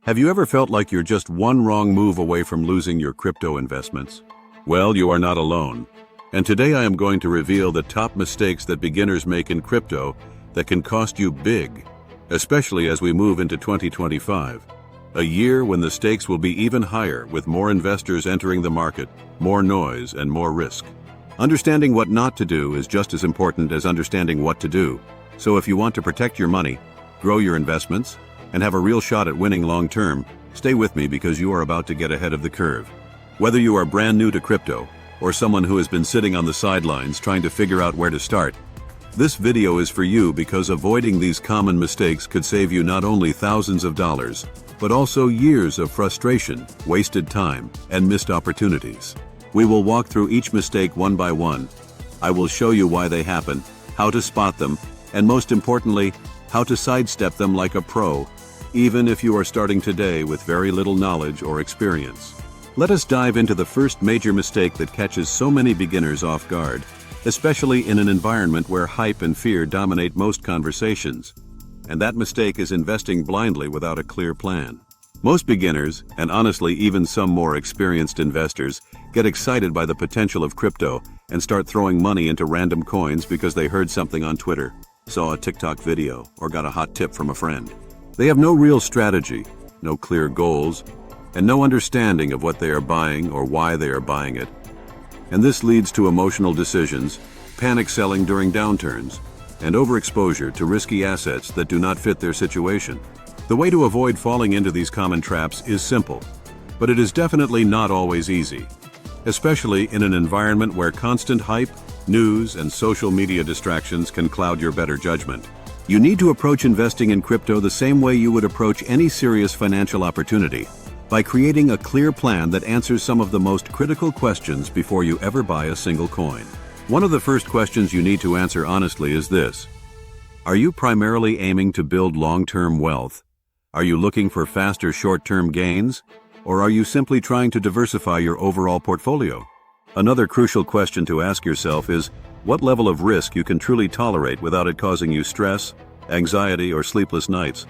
Have you ever felt like you're just one wrong move away from losing your crypto investments? Well, you are not alone. And today I am going to reveal the top mistakes that beginners make in crypto that can cost you big, especially as we move into 2025, a year when the stakes will be even higher with more investors entering the market, more noise, and more risk. Understanding what not to do is just as important as understanding what to do. So if you want to protect your money, grow your investments, and have a real shot at winning long-term, stay with me because you are about to get ahead of the curve. Whether you are brand new to crypto or someone who has been sitting on the sidelines trying to figure out where to start, this video is for you because avoiding these common mistakes could save you not only thousands of dollars, but also years of frustration, wasted time, and missed opportunities. We will walk through each mistake one by one. I will show you why they happen, how to spot them, and most importantly, how to sidestep them like a pro, even if you are starting today with very little knowledge or experience. Let us dive into the first major mistake that catches so many beginners off guard, especially in an environment where hype and fear dominate most conversations. And that mistake is investing blindly without a clear plan. Most beginners, and honestly even some more experienced investors, get excited by the potential of crypto and start throwing money into random coins because they heard something on Twitter, saw a TikTok video, or got a hot tip from a friend. They have no real strategy, no clear goals, and no understanding of what they are buying or why they are buying it. And this leads to emotional decisions, panic selling during downturns, and overexposure to risky assets that do not fit their situation. The way to avoid falling into these common traps is simple, but it is definitely not always easy, especially in an environment where constant hype, news, and social media distractions can cloud your better judgment. You need to approach investing in crypto the same way you would approach any serious financial opportunity, by creating a clear plan that answers some of the most critical questions before you ever buy a single coin. One of the first questions you need to answer honestly is this: are you primarily aiming to build long-term wealth? Are you looking for faster short-term gains? Or are you simply trying to diversify your overall portfolio? Another crucial question to ask yourself is what level of risk you can truly tolerate without it causing you stress, anxiety, or sleepless nights,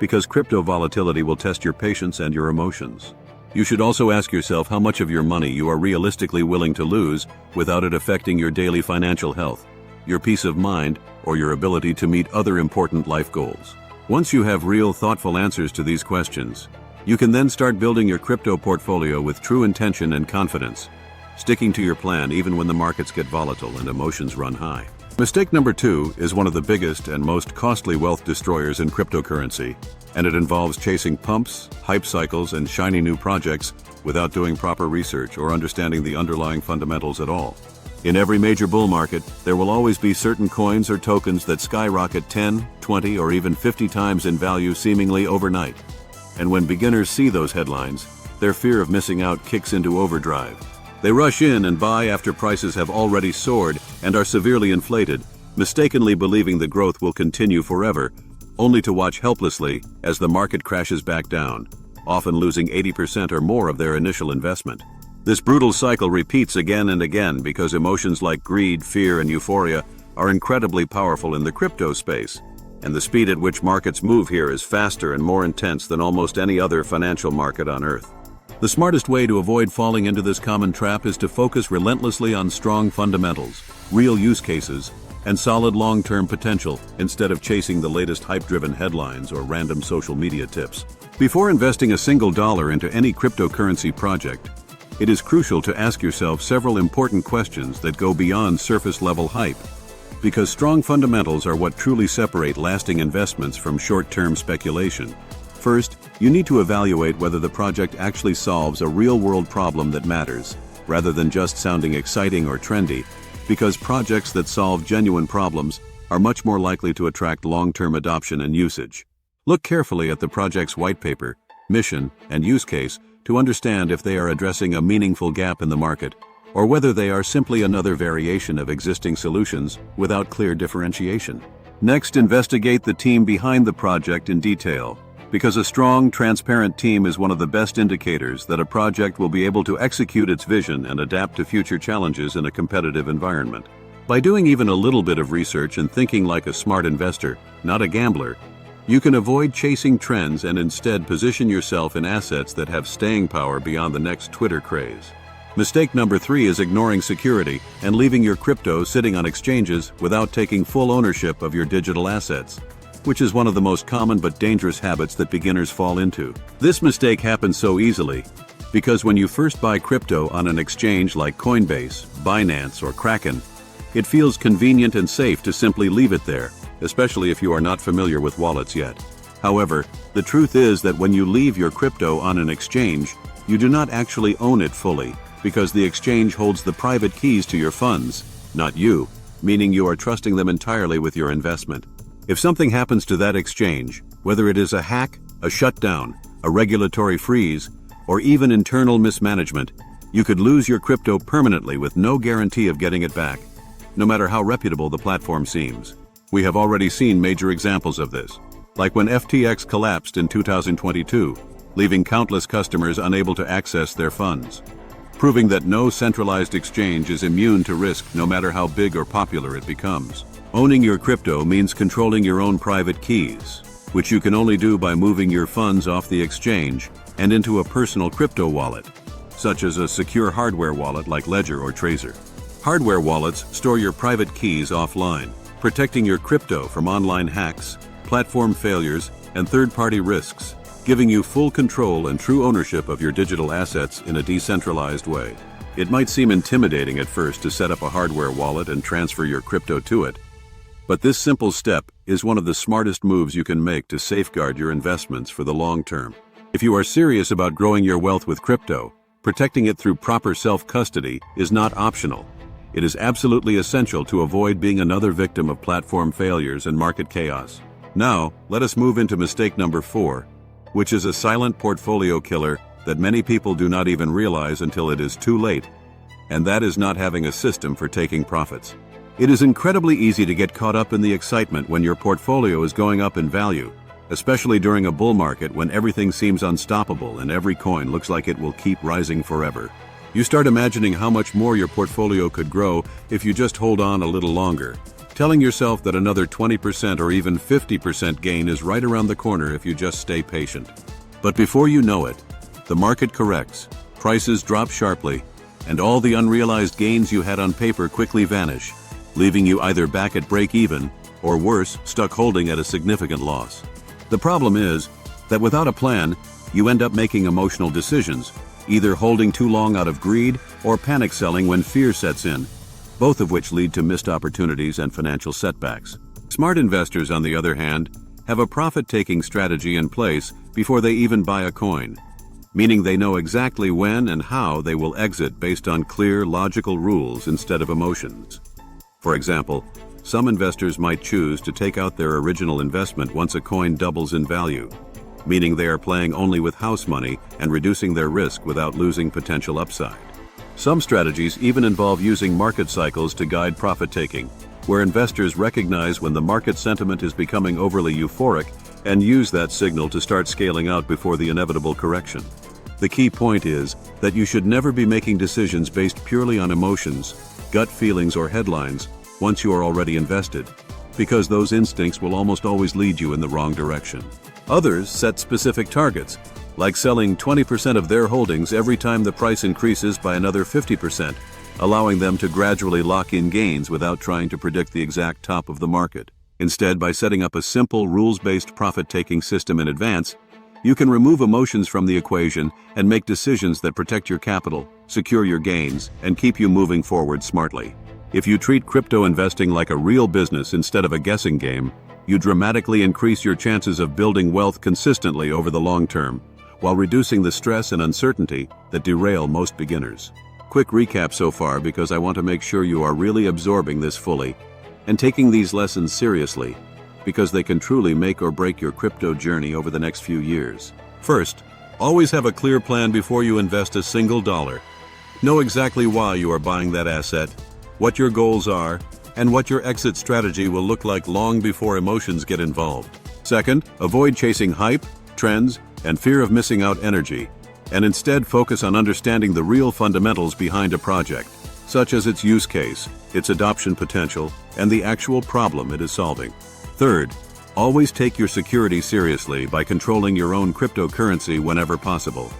because crypto volatility will test your patience and your emotions. You should also ask yourself how much of your money you are realistically willing to lose without it affecting your daily financial health, your peace of mind, or your ability to meet other important life goals. Once you have real, thoughtful answers to these questions, you can then start building your crypto portfolio with true intention and confidence, sticking to your plan even when the markets get volatile and emotions run high. Mistake number 2 is one of the biggest and most costly wealth destroyers in cryptocurrency, and it involves chasing pumps, hype cycles, and shiny new projects without doing proper research or understanding the underlying fundamentals at all. In every major bull market, there will always be certain coins or tokens that skyrocket 10, 20, or even 50 times in value seemingly overnight. And when beginners see those headlines, their fear of missing out kicks into overdrive. They rush in and buy after prices have already soared and are severely inflated, mistakenly believing the growth will continue forever, only to watch helplessly as the market crashes back down, often losing 80% or more of their initial investment. This brutal cycle repeats again and again because emotions like greed, fear, and euphoria are incredibly powerful in the crypto space, and the speed at which markets move here is faster and more intense than almost any other financial market on Earth. The smartest way to avoid falling into this common trap is to focus relentlessly on strong fundamentals, real use cases, and solid long-term potential instead of chasing the latest hype-driven headlines or random social media tips. Before investing a single dollar into any cryptocurrency project, it is crucial to ask yourself several important questions that go beyond surface-level hype, because strong fundamentals are what truly separate lasting investments from short-term speculation. First, you need to evaluate whether the project actually solves a real-world problem that matters, rather than just sounding exciting or trendy, because projects that solve genuine problems are much more likely to attract long-term adoption and usage. Look carefully at the project's white paper, mission, and use case to understand if they are addressing a meaningful gap in the market, or whether they are simply another variation of existing solutions without clear differentiation. Next, investigate the team behind the project in detail, because a strong, transparent team is one of the best indicators that a project will be able to execute its vision and adapt to future challenges in a competitive environment. By doing even a little bit of research and thinking like a smart investor, not a gambler, You can avoid chasing trends and instead position yourself in assets that have staying power beyond the next Twitter craze. Mistake number 3 is ignoring security and leaving your crypto sitting on exchanges without taking full ownership of your digital assets, which is one of the most common but dangerous habits that beginners fall into. This mistake happens so easily because when you first buy crypto on an exchange like Coinbase, Binance, or Kraken, it feels convenient and safe to simply leave it there, especially if you are not familiar with wallets yet. However, the truth is that when you leave your crypto on an exchange, you do not actually own it fully, because the exchange holds the private keys to your funds, not you, meaning you are trusting them entirely with your investment. If something happens to that exchange, whether it is a hack, a shutdown, a regulatory freeze, or even internal mismanagement, you could lose your crypto permanently with no guarantee of getting it back, no matter how reputable the platform seems. We have already seen major examples of this, like when FTX collapsed in 2022, leaving countless customers unable to access their funds, proving that no centralized exchange is immune to risk no matter how big or popular it becomes. Owning your crypto means controlling your own private keys, which you can only do by moving your funds off the exchange and into a personal crypto wallet, such as a secure hardware wallet like Ledger or Trezor. Hardware wallets store your private keys offline, protecting your crypto from online hacks, platform failures, and third-party risks, giving you full control and true ownership of your digital assets in a decentralized way. It might seem intimidating at first to set up a hardware wallet and transfer your crypto to it, but this simple step is one of the smartest moves you can make to safeguard your investments for the long term. If you are serious about growing your wealth with crypto, protecting it through proper self-custody is not optional. It is absolutely essential to avoid being another victim of platform failures and market chaos. Now, let us move into mistake number 4, which is a silent portfolio killer that many people do not even realize until it is too late, and that is not having a system for taking profits. It is incredibly easy to get caught up in the excitement when your portfolio is going up in value, especially during a bull market when everything seems unstoppable and every coin looks like it will keep rising forever. You start imagining how much more your portfolio could grow if you just hold on a little longer, telling yourself that another 20% or even 50% gain is right around the corner if you just stay patient. But before you know it, the market corrects, prices drop sharply, and all the unrealized gains you had on paper quickly vanish, leaving you either back at break-even or worse, stuck holding at a significant loss. The problem is that without a plan, you end up making emotional decisions, either holding too long out of greed or panic selling when fear sets in, both of which lead to missed opportunities and financial setbacks. Smart investors, on the other hand, have a profit-taking strategy in place before they even buy a coin, meaning they know exactly when and how they will exit based on clear, logical rules instead of emotions. For example, some investors might choose to take out their original investment once a coin doubles in value, meaning they are playing only with house money and reducing their risk without losing potential upside. Some strategies even involve using market cycles to guide profit-taking, where investors recognize when the market sentiment is becoming overly euphoric and use that signal to start scaling out before the inevitable correction. The key point is that you should never be making decisions based purely on emotions, gut feelings, or headlines once you are already invested, because those instincts will almost always lead you in the wrong direction. Others set specific targets, like selling 20% of their holdings every time the price increases by another 50%, allowing them to gradually lock in gains without trying to predict the exact top of the market. Instead, by setting up a simple, rules-based profit-taking system in advance, you can remove emotions from the equation and make decisions that protect your capital, secure your gains, and keep you moving forward smartly. If you treat crypto investing like a real business instead of a guessing game, you dramatically increase your chances of building wealth consistently over the long term, while reducing the stress and uncertainty that derail most beginners. Quick recap so far, because I want to make sure you are really absorbing this fully and taking these lessons seriously, because they can truly make or break your crypto journey over the next few years. First, always have a clear plan before you invest a single dollar. Know exactly why you are buying that asset, what your goals are, and what your exit strategy will look like long before emotions get involved. Second, avoid chasing hype, trends, and fear of missing out energy, and instead focus on understanding the real fundamentals behind a project, such as its use case, its adoption potential, and the actual problem it is solving. Third, Always take your security seriously by controlling your own cryptocurrency whenever possible,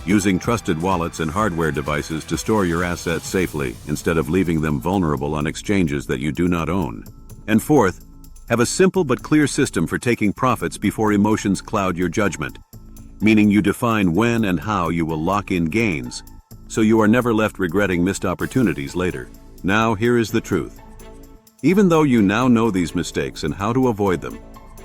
using trusted wallets and hardware devices to store your assets safely instead of leaving them vulnerable on exchanges that you do not own. And fourth, have a simple but clear system for taking profits before emotions cloud your judgment, meaning you define when and how you will lock in gains, so you are never left regretting missed opportunities later. Now, here is the truth. Even though you now know these mistakes and how to avoid them,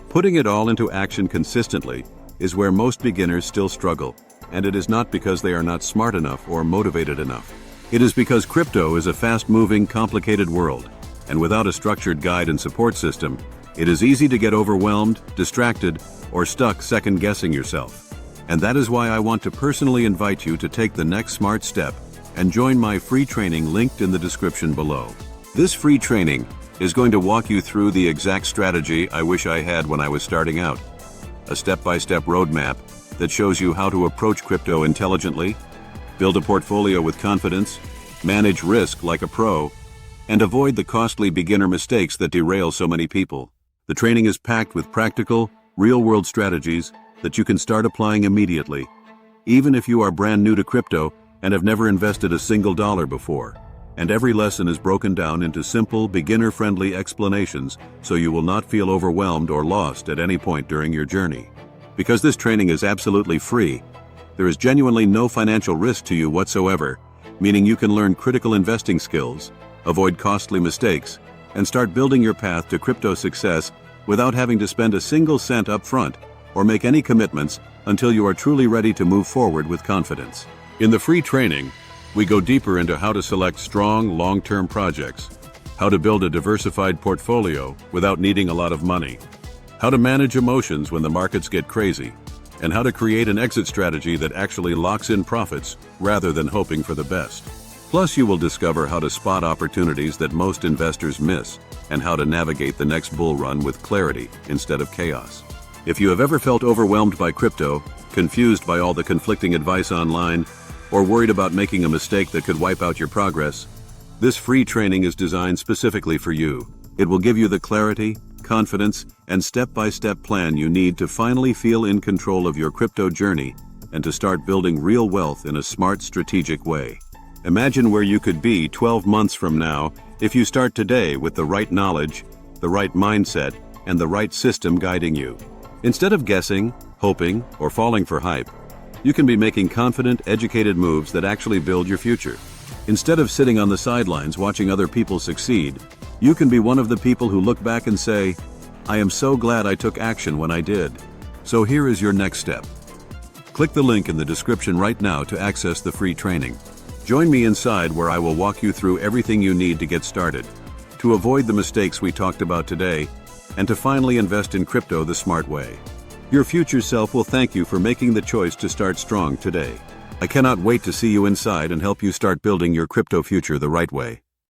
putting it all into action consistently is where most beginners still struggle, and it is not because they are not smart enough or motivated enough. It is because crypto is a fast-moving, complicated world, and without a structured guide and support system, it is easy to get overwhelmed, distracted, or stuck second-guessing yourself. And that is why I want to personally invite you to take the next smart step and join my free training linked in the description below. This free training is going to walk you through the exact strategy I wish I had when I was starting out. A step-by-step roadmap that shows you how to approach crypto intelligently, build a portfolio with confidence, manage risk like a pro, and avoid the costly beginner mistakes that derail so many people. The training is packed with practical, real-world strategies that you can start applying immediately, even if you are brand new to crypto and have never invested a single dollar before. And every lesson is broken down into simple, beginner-friendly explanations so you will not feel overwhelmed or lost at any point during your journey. Because this training is absolutely free, there is genuinely no financial risk to you whatsoever, meaning you can learn critical investing skills, avoid costly mistakes, and start building your path to crypto success without having to spend a single cent up front or make any commitments until you are truly ready to move forward with confidence. In the free training, we go deeper into how to select strong, long-term projects, how to build a diversified portfolio without needing a lot of money, how to manage emotions when the markets get crazy, and how to create an exit strategy that actually locks in profits rather than hoping for the best. Plus, you will discover how to spot opportunities that most investors miss and how to navigate the next bull run with clarity instead of chaos. If you have ever felt overwhelmed by crypto, confused by all the conflicting advice online, or worried about making a mistake that could wipe out your progress, this free training is designed specifically for you. It will give you the clarity, confidence, and step-by-step plan you need to finally feel in control of your crypto journey and to start building real wealth in a smart, strategic way. Imagine where you could be 12 months from now if you start today with the right knowledge, the right mindset, and the right system guiding you. Instead of guessing, hoping, or falling for hype, you can be making confident, educated moves that actually build your future. Instead of sitting on the sidelines watching other people succeed, you can be one of the people who look back and say, "I am so glad I took action when I did." So here is your next step. Click the link in the description right now to access the free training. Join me inside where I will walk you through everything you need to get started, to avoid the mistakes we talked about today, and to finally invest in crypto the smart way. Your future self will thank you for making the choice to start strong today. I cannot wait to see you inside and help you start building your crypto future the right way.